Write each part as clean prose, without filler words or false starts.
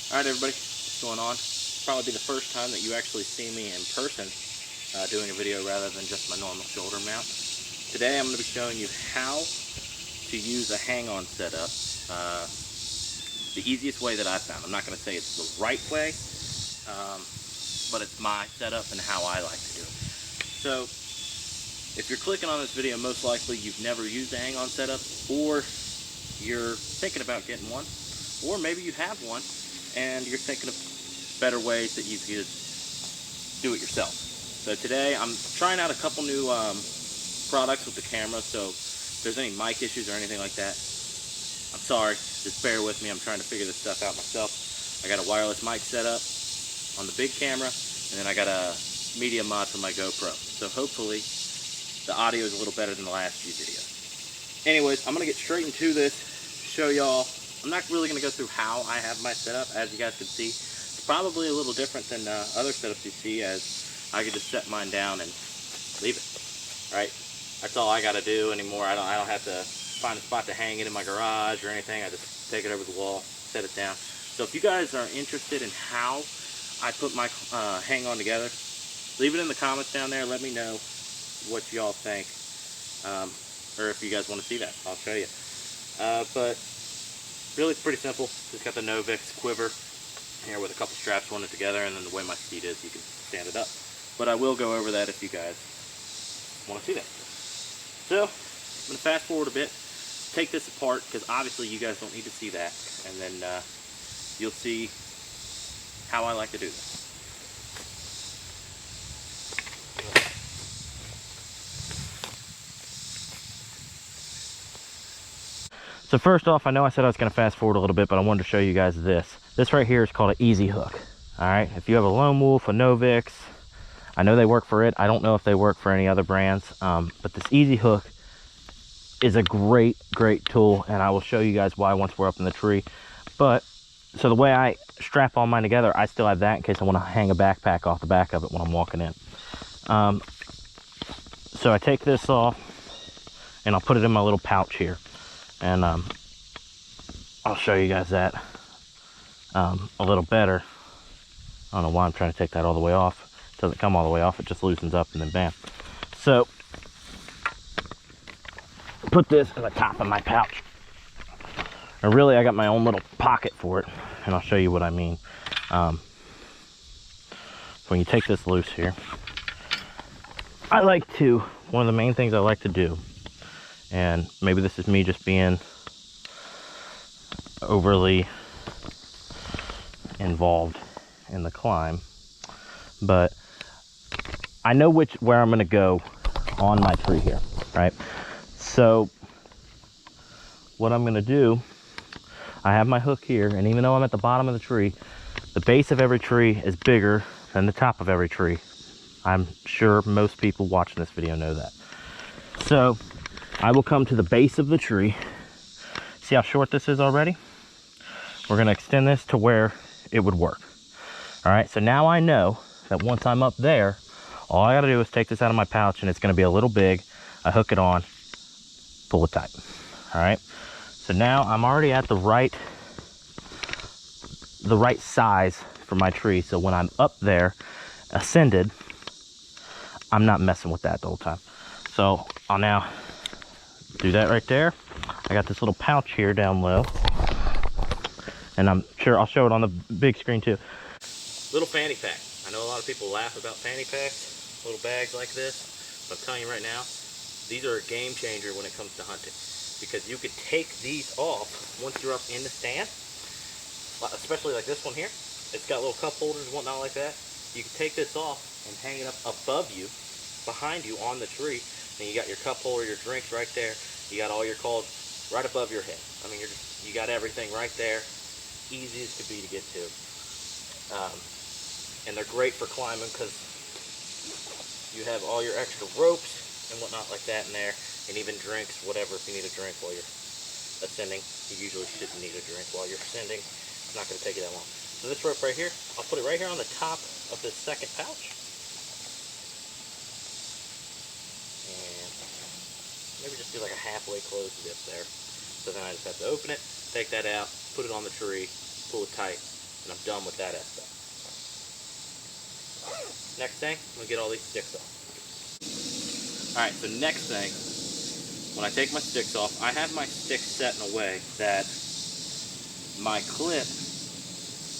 Alright everybody, what's going on? Probably be the first time that you actually see me in person doing a video rather than just my normal shoulder mount. Today I'm going to be showing you how to use a hang-on setup the easiest way that I found. I'm not going to say it's the right way, but it's my setup and how I like to do it. So if you're clicking on this video, most likely you've never used a hang-on setup, or you're thinking about getting one, or maybe you have one and you're thinking of better ways that you could do it yourself. So today I'm trying out a couple new products with the camera, so if there's any mic issues or anything like that, I'm sorry, just bear with me. I'm trying to figure this stuff out myself. I got a wireless mic set up on the big camera, and then I got a media mod for my GoPro. So hopefully the audio is a little better than the last few videos. Anyways, I'm gonna get straight into this, show y'all. I'm not really gonna go through how I have my setup. As you guys can see, it's probably a little different than other setups you see, as I could just set mine down and leave it. All right, that's all I gotta do anymore. I don't have to find a spot to hang it in my garage or anything. I just take it over the wall, set it down. So if you guys are interested in how I put my hang on together, leave it in the comments down there. Let me know what y'all think, or if you guys want to see that, I'll show you. But really, it's pretty simple. Just got the Novix quiver here with a couple straps holding it together, and then the way my seat is, you can stand it up. But I will go over that if you guys want to see that. So I'm going to fast forward a bit, take this apart, because obviously you guys don't need to see that, and then you'll see how I like to do this. So first off, I know I said I was going to fast forward a little bit, but I wanted to show you guys this. This right here is called an Easy Hook. All right, if you have a Lone Wolf, a Novix, I know they work for it. I don't know if they work for any other brands, but this Easy Hook is a great tool, and I will show you guys why once we're up in the tree. But so the way I strap all mine together, I still have that in case I want to hang a backpack off the back of it when I'm walking in. So I take this off and I'll put it in my little pouch here, and I'll show you guys that a little better. I don't know why I'm trying to take that all the way off. It doesn't come all the way off, it just loosens up and then bam. So put this in the top of my pouch, and really I got my own little pocket for it, and I'll show you what I mean. When you take this loose here, one of the main things I like to do, and maybe this is me just being overly involved in the climb, but I know where I'm going to go on my tree here, right? So what I'm going to do, I have my hook here, and even though I'm at the bottom of the tree, the base of every tree is bigger than the top of every tree. I'm sure most people watching this video know that. So I will come to the base of the tree. See how short this is already? We're going to extend this to where it would work. All right, so now I know that once I'm up there, all I got to do is take this out of my pouch, and it's going to be a little big. I hook it on, pull it tight. All right, so now I'm already at the right size for my tree. So when I'm up there, ascended, I'm not messing with that the whole time. So I'll now do that right there. I got this little pouch here down low, and I'm sure I'll show it on the big screen too. Little fanny pack. I know a lot of people laugh about fanny packs, little bags like this, but I'm telling you right now, these are a game changer when it comes to hunting, because you could take these off once you're up in the stand, especially like this one here. It's got little cup holders and whatnot like that. You can take this off and hang it up above you, behind you on the tree, and you got your cup holder, your drinks right there. You got all your calls right above your head. I mean, you got everything right there. Easy as could be to get to. And they're great for climbing because you have all your extra ropes and whatnot like that in there, and even drinks, whatever, if you need a drink while you're ascending. You usually shouldn't need a drink while you're ascending. It's not going to take you that long. So this rope right here, I'll put it right here on the top of this second pouch. And maybe just do like a halfway closed zip there. So then I just have to open it, take that out, put it on the tree, pull it tight, And I'm done with that aspect. Next thing, I'm gonna get all these sticks off. Alright, so next thing, when I take my sticks off, I have my sticks set in a way that my clip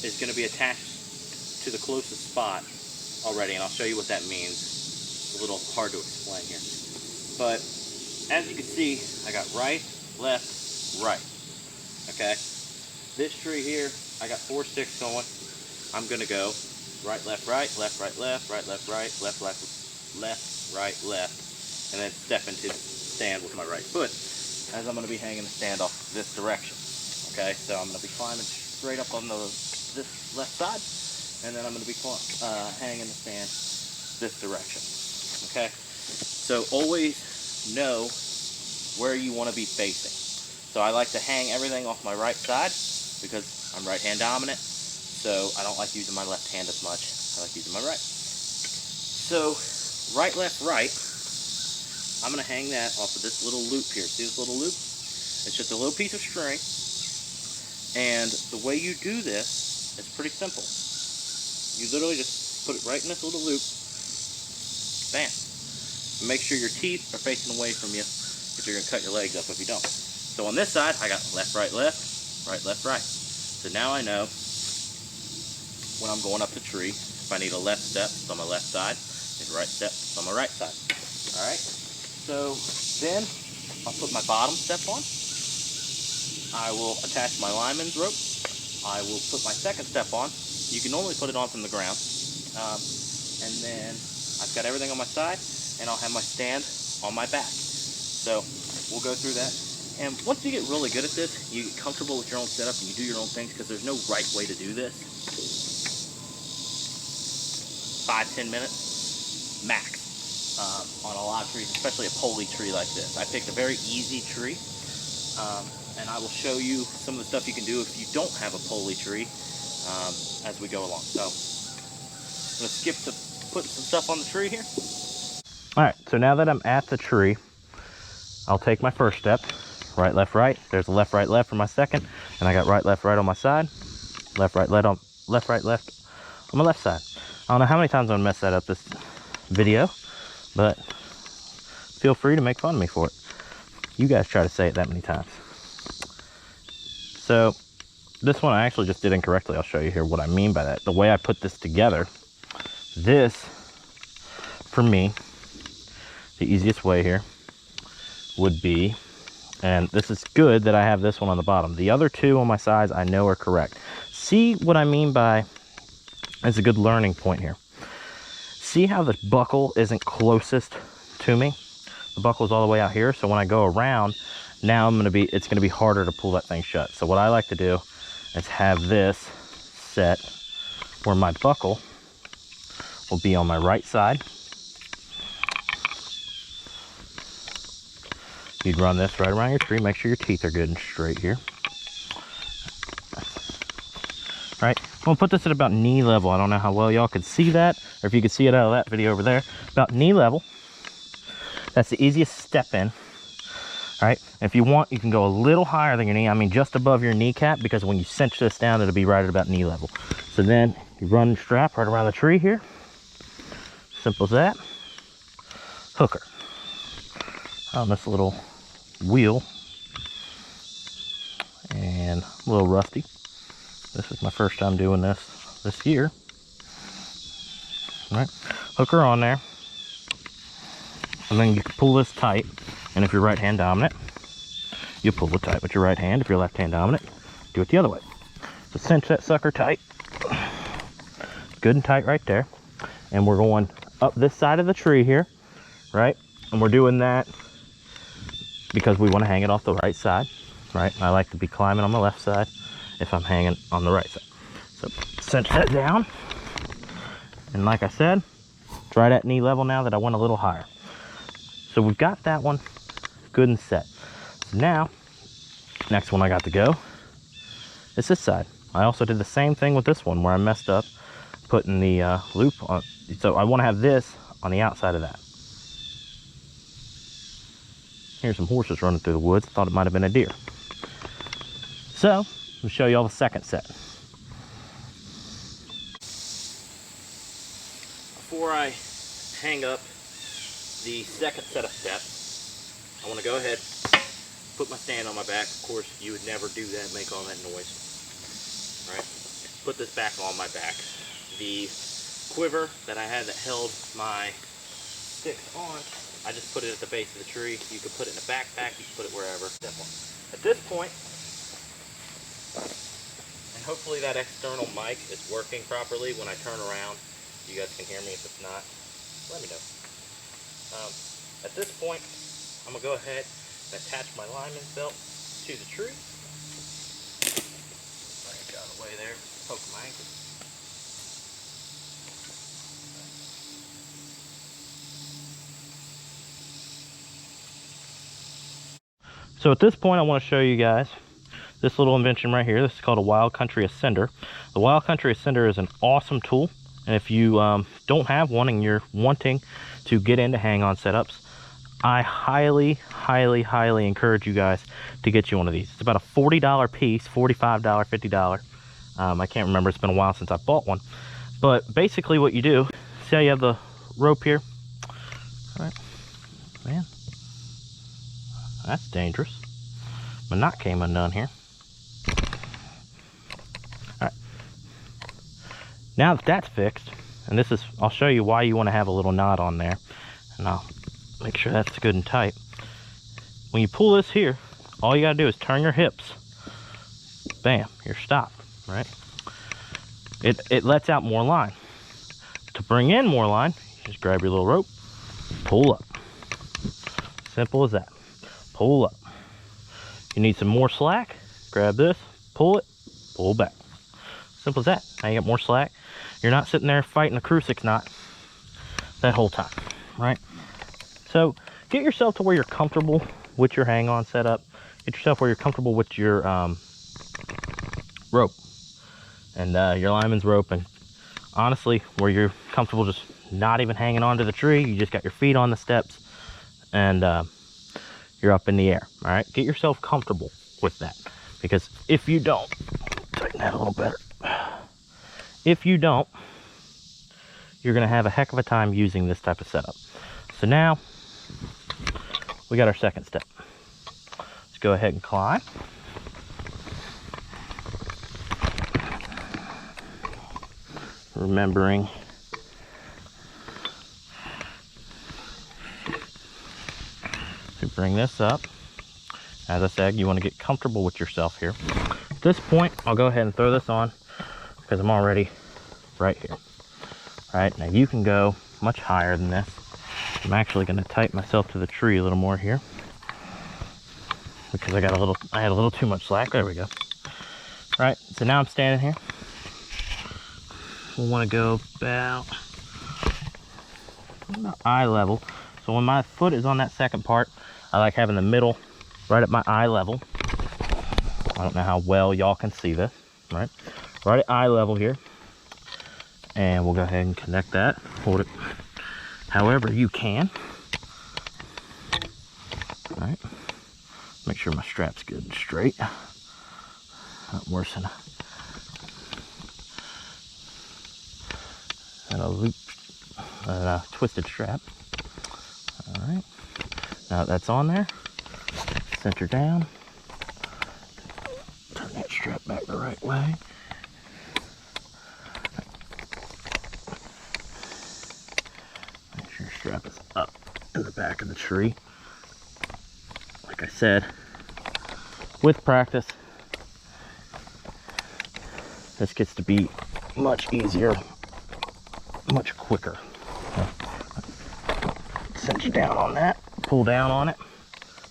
is gonna be attached to the closest spot already, and I'll show you what that means. It's a little hard to explain here. But as you can see, I got right, left, right. Okay? This tree here, I got 4 sticks going. I'm gonna go right, left, right, left, right, left, right, left, right, left, left, left, right, left, and then step into the stand with my right foot, as I'm gonna be hanging the stand off this direction. Okay, so I'm gonna be climbing straight up on this left side, and then I'm gonna be hanging the stand this direction. Okay, so always know where you want to be facing. So I like to hang everything off my right side because I'm right hand dominant, so I don't like using my left hand as much. I like using my right. So right, left, right, I'm going to hang that off of this little loop here. See this little loop? It's just a little piece of string, and the way you do this is pretty simple. You literally just put it right in this little loop. Bam. And make sure your teeth are facing away from you, if you're going to cut your legs up if you don't. So on this side, I got left, right, left, right, left, right. So now I know when I'm going up the tree, if I need a left step, it's on my left side, and right step, it's on my right side. Alright, so then I'll put my bottom step on. I will attach my lineman's rope. I will put my second step on. You can normally put it on from the ground. And then I've got everything on my side, and I'll have my stand on my back. So we'll go through that. And once you get really good at this, you get comfortable with your own setup and you do your own things, because there's no right way to do this. 5-10 minutes max on a lot of trees, especially a poly tree like this. I picked a very easy tree, and I will show you some of the stuff you can do if you don't have a poly tree as we go along. So I'm going to skip to putting some stuff on the tree here. Alright, so now that I'm at the tree, I'll take my first step. Right, left, right. There's a left, right, left for my second. And I got right, left, right on my side. Left, right, left on left, right, left on my left side. I don't know how many times I'm gonna mess that up this video, but feel free to make fun of me for it. You guys try to say it that many times. So this one I actually just did incorrectly. I'll show you here what I mean by that. The way I put this together, this, for me, the easiest way here would be, and this is good that I have this one on the bottom. The other two on my sides I know are correct. See what I mean by, it's a good learning point here. See how the buckle isn't closest to me? The buckle's all the way out here, so when I go around, now it's gonna be harder to pull that thing shut. So what I like to do is have this set where my buckle will be on my right side. You'd run this right around your tree. Make sure your teeth are good and straight here. All right, I'm gonna put this at about knee level. I don't know how well y'all could see that, or if you could see it out of that video over there. About knee level. That's the easiest step in. All right, if you want, you can go a little higher than your knee. I mean, just above your kneecap, because when you cinch this down, it'll be right at about knee level. So then you run the strap right around the tree here. Simple as that. Hooker on this little wheel, and a little rusty. This is my first time doing this year. All right, hooker on there, and then you can pull this tight. And if you're right hand dominant, you pull it tight with your right hand. If you're left hand dominant, do it the other way. So cinch that sucker tight, good and tight right there. And we're going up this side of the tree here, right? And we're doing that because we want to hang it off the right side, right? I like to be climbing on the left side if I'm hanging on the right side. So cinch that down. And like I said, it's right at knee level now that I went a little higher. So we've got that one good and set. So now, next one I got to go is this side. I also did the same thing with this one where I messed up putting the loop on. So I want to have this on the outside of that. Here's some horses running through the woods. Thought it might have been a deer. So, I'll show you all the second set. before I hang up the second set of steps, I want to go ahead, put my stand on my back. Of course, you would never do that, make all that noise. Right? Put this back on my back. The quiver that I had that held my sticks on, I just put it at the base of the tree. You could put it in a backpack, you can put it wherever. At this point, and hopefully that external mic is working properly when I turn around. You guys can hear me. If it's not, let me know. At this point, I'm going to go ahead and attach my lineman belt to the tree. Bring it out of the way there, poke my ankle. So at this point, I want to show you guys this little invention right here. This is called a Wild Country Ascender. The Wild Country Ascender is an awesome tool. And if you don't have one and you're wanting to get into hang-on setups, I highly, highly, highly encourage you guys to get you one of these. It's about a $40 piece, $45, $50. I can't remember. It's been a while since I bought one. But basically what you do, see how you have the rope here? All right, man, that's dangerous. My knot came undone here. All right. Now that that's fixed, and this is, I'll show you why you want to have a little knot on there, and I'll make sure that's good and tight. When you pull this here, all you got to do is turn your hips. Bam, you're stopped, right? It lets out more line. To bring in more line, just grab your little rope, pull up. Simple as that. Pull up. You need some more slack, grab this, pull it, pull back. Simple as that. Now you got more slack. You're not sitting there fighting a crucifix knot that whole time, right? So get yourself to where you're comfortable with your hang-on setup. Get yourself where you're comfortable with your rope and your lineman's rope, and honestly, where you're comfortable just not even hanging onto the tree. You just got your feet on the steps and you're up in the air. All right, get yourself comfortable with that, because if you don't, tighten that a little better. If you don't, you're gonna have a heck of a time using this type of setup. So now we got our second step. Let's go ahead and climb. Remembering to bring this up. As I said, you want to get comfortable with yourself here. At this point, I'll go ahead and throw this on because I'm already right here. All right, now you can go much higher than this. I'm actually going to tighten myself to the tree a little more here because I had a little too much slack. There we go. All right, so now I'm standing here. We'll want to go about eye level. So when my foot is on that second part, I like having the middle right at my eye level. I don't know how well y'all can see this, right? Right at eye level here. And we'll go ahead and connect that. Hold it however you can. All right. Make sure my strap's good and straight. Not worse than a loop, a twisted strap. All right. Now that that's on there, center down. Turn that strap back the right way. Make sure your strap is up in the back of the tree. Like I said, with practice, this gets to be much easier, much quicker. Cinch down on that, pull down on it.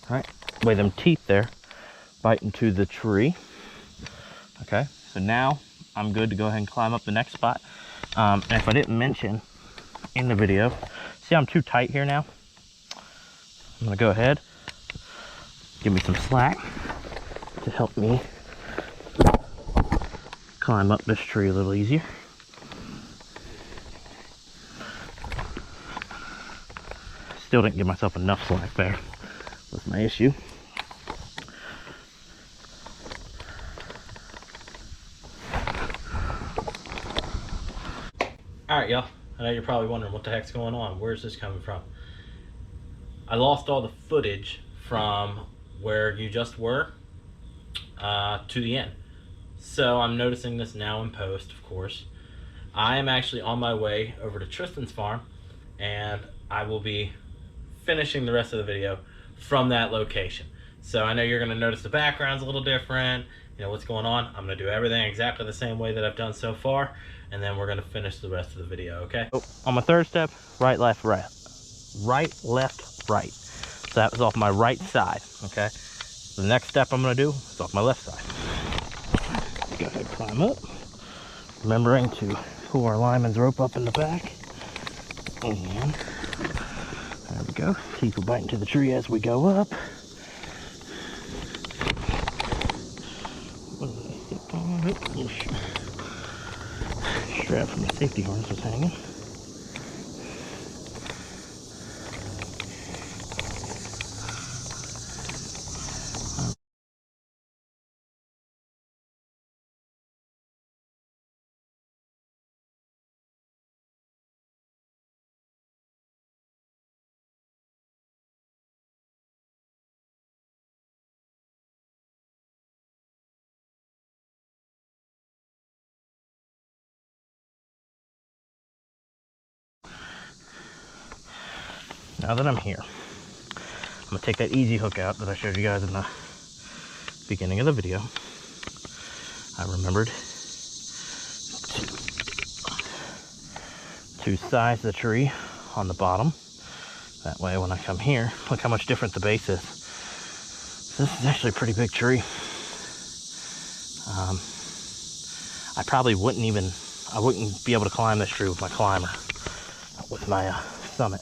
All right, way them teeth there bite into the tree. Okay, so now I'm good to go ahead and climb up the next spot. And if I didn't mention in the video, see I'm too tight here now? I'm gonna go ahead, give me some slack to help me climb up this tree a little easier. Still didn't give myself enough slack there. That's my issue. All right, y'all. I know you're probably wondering what the heck's going on. Where's this coming from? I lost all the footage from where you just were to the end. So I'm noticing this now in post, of course. I am actually on my way over to Tristan's farm, and I will be finishing the rest of the video from that location. So I know you're going to notice the background's a little different, you know what's going on. I'm going to do everything exactly the same way that I've done so far, and then we're going to finish the rest of the video, okay? So on my third step, right, left, right. Right, left, right. So that was off my right side, okay? The next step I'm going to do is off my left side. Go ahead, climb up. Remembering to pull our lineman's rope up in the back. And there we go. Teeth will bite into the tree as we go up. Strap from the safety harness was hanging. Now that I'm here, I'm going to take that easy hook out that I showed you guys in the beginning of the video. I remembered to size the tree on the bottom. That way when I come here, look how much different the base is. This is actually a pretty big tree. I probably wouldn't be able to climb this tree with my climber, with my summit.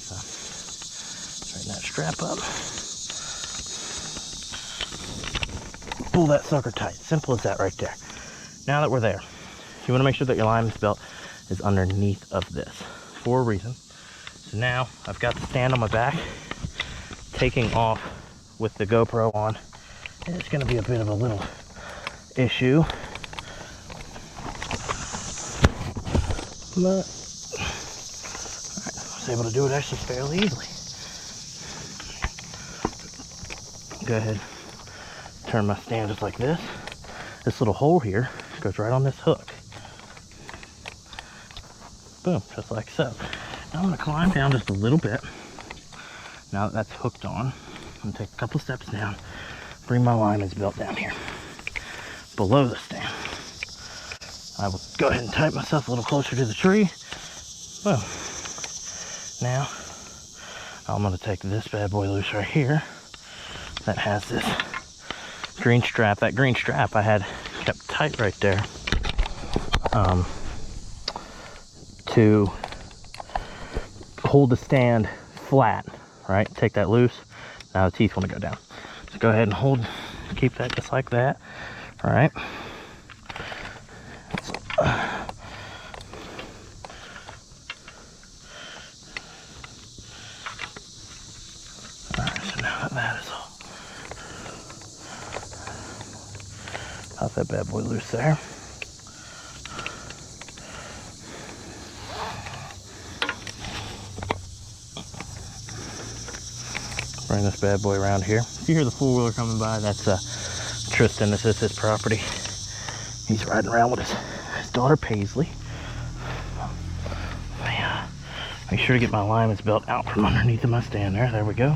So, straighten that strap up. Pull that sucker tight. Simple as that right there. Now that we're there, you want to make sure that your lineman's belt is underneath of this for a reason. So now I've got the stand on my back, taking off with the GoPro on, and it's going to be a bit of a little issue. But I was able to do it actually fairly easily. Go ahead, turn my stand just like this. This little hole here goes right on this hook. Boom, just like so. Now I'm going to climb down just a little bit. Now that that's hooked on, I'm going to take a couple steps down, bring my lineman's belt down here, below the stand. I will go ahead and tighten myself a little closer to the tree. Boom. Now, I'm going to take this bad boy loose right here that has this green strap. That green strap I had kept tight right there to hold the stand flat, right? Take that loose. Now the teeth want to go down. So go ahead and keep that just like that. All right. Alright, so now that is all. Pop that bad boy loose there. Bring this bad boy around here. If you hear the four-wheeler coming by, that's Tristan. This is his property. He's riding around with his daughter Paisley. Make sure to get my lineman's belt out from underneath of my stand there. There we go.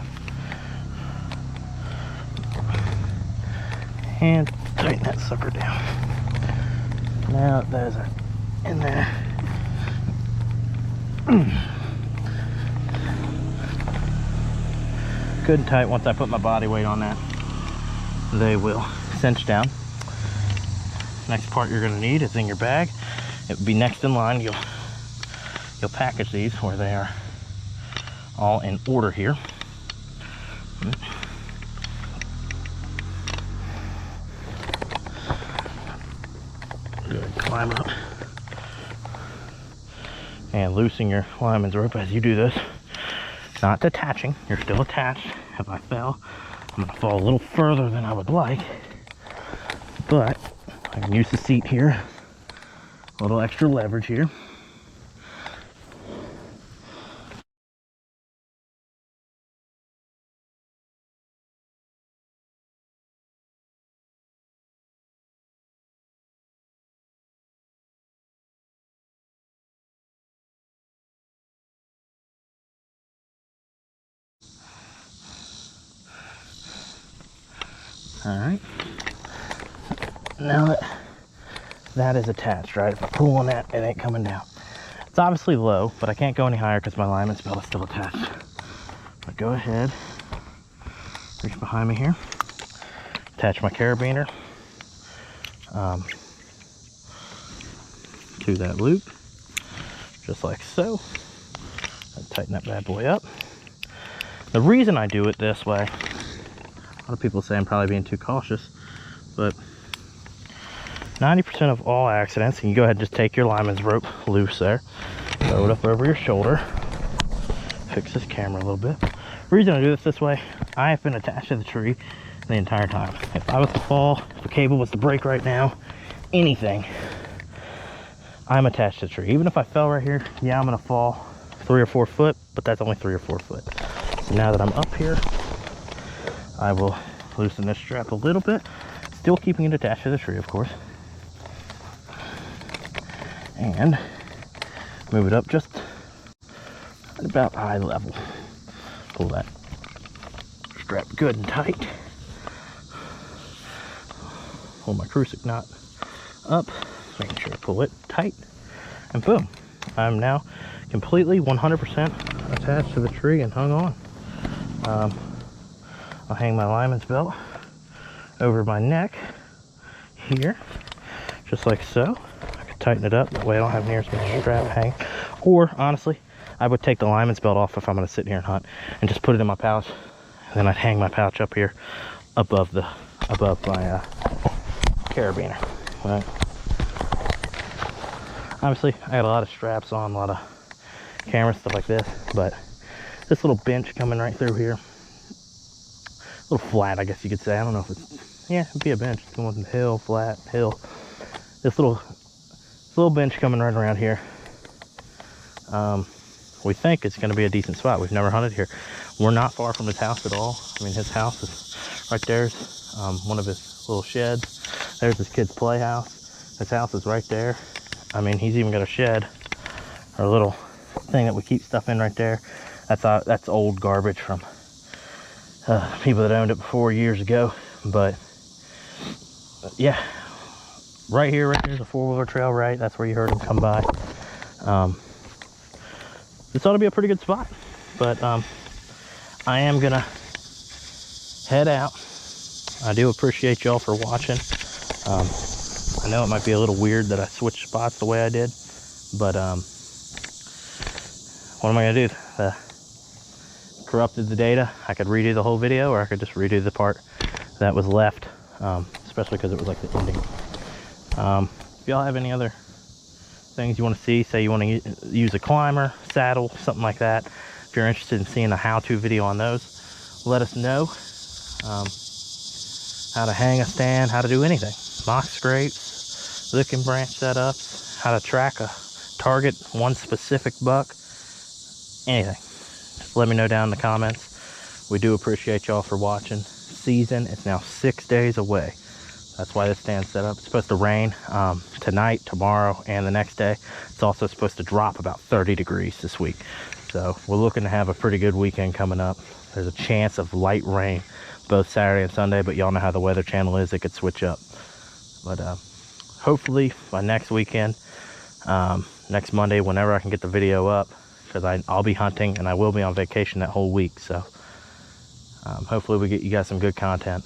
And tighten that sucker down. Now those are in there. Good and tight. Once I put my body weight on that, they will cinch down. Next part you're going to need is in your bag. It will be next in line. You'll package these where they are all in order here. Good. Climb up and loosen your lineman's rope as you do this. Not detaching. You're still attached. If I fell, I'm going to fall a little further than I would like, but I can use the seat here. A little extra leverage here. All right. Now that is attached, right? If I pull on that, it ain't coming down. It's obviously low, but I can't go any higher because my alignment belt is still attached. But go ahead, reach behind me here, attach my carabiner to that loop, just like so. And tighten that bad boy up. The reason I do it this way, a lot of people say I'm probably being too cautious, but 90% of all accidents, and you go ahead and just take your lineman's rope loose there, throw it up over your shoulder, fix this camera a little bit. The reason I do this way, I have been attached to the tree the entire time. If I was to fall, if the cable was to break right now, anything, I'm attached to the tree. Even if I fell right here, yeah, I'm gonna fall 3 or 4 foot, but that's only 3 or 4 foot. So now that I'm up here, I will loosen this strap a little bit, still keeping it attached to the tree, of course, and move it up just at about eye level. Pull that strap good and tight. Pull my cruciate knot up, making sure to pull it tight, and boom, I'm now completely 100% attached to the tree and hung on. I'll hang my lineman's belt over my neck here, just like so. I can tighten it up, that way I don't have near as much strap hang. Or honestly, I would take the lineman's belt off if I'm gonna sit here and hunt, and just put it in my pouch, and then I'd hang my pouch up here above my carabiner. Right. Obviously, I got a lot of straps on, a lot of camera stuff like this, but this little bench coming right through here, a little flat, I guess you could say. I don't know if it's, yeah, it'd be a bench. It's going hill, flat, hill. This little bench coming right around here. We think it's going to be a decent spot. We've never hunted here. We're not far from his house at all. I mean, his house is right there's one of his little sheds. There's his kid's playhouse. His house is right there. I mean, he's even got a shed, or a little thing that we keep stuff in right there. That's old garbage from people that owned it before years ago. But yeah, right here's a 4-wheeler trail, right? That's where you heard him come by. This ought to be a pretty good spot, but I am gonna head out. I do appreciate y'all for watching. I know it might be a little weird that I switched spots the way I did, but what am I gonna do? Corrupted the data. I could redo the whole video, or I could just redo the part that was left, especially because it was like the ending. If y'all have any other things you want to see, say you want to use a climber, saddle, something like that, if you're interested in seeing a how-to video on those, let us know. How to hang a stand, how to do anything. Mock scrapes, licking branch setups, how to track a target, one specific buck, anything. Just let me know down in the comments. We do appreciate y'all for watching. Season is now 6 days away. That's why this stand's set up. It's supposed to rain tonight, tomorrow, and the next day. It's also supposed to drop about 30 degrees this week. So we're looking to have a pretty good weekend coming up. There's a chance of light rain both Saturday and Sunday, but y'all know how the Weather Channel is. It could switch up. But hopefully by next weekend, next Monday, whenever I can get the video up, because I'll be hunting and I will be on vacation that whole week. So hopefully we get you guys some good content.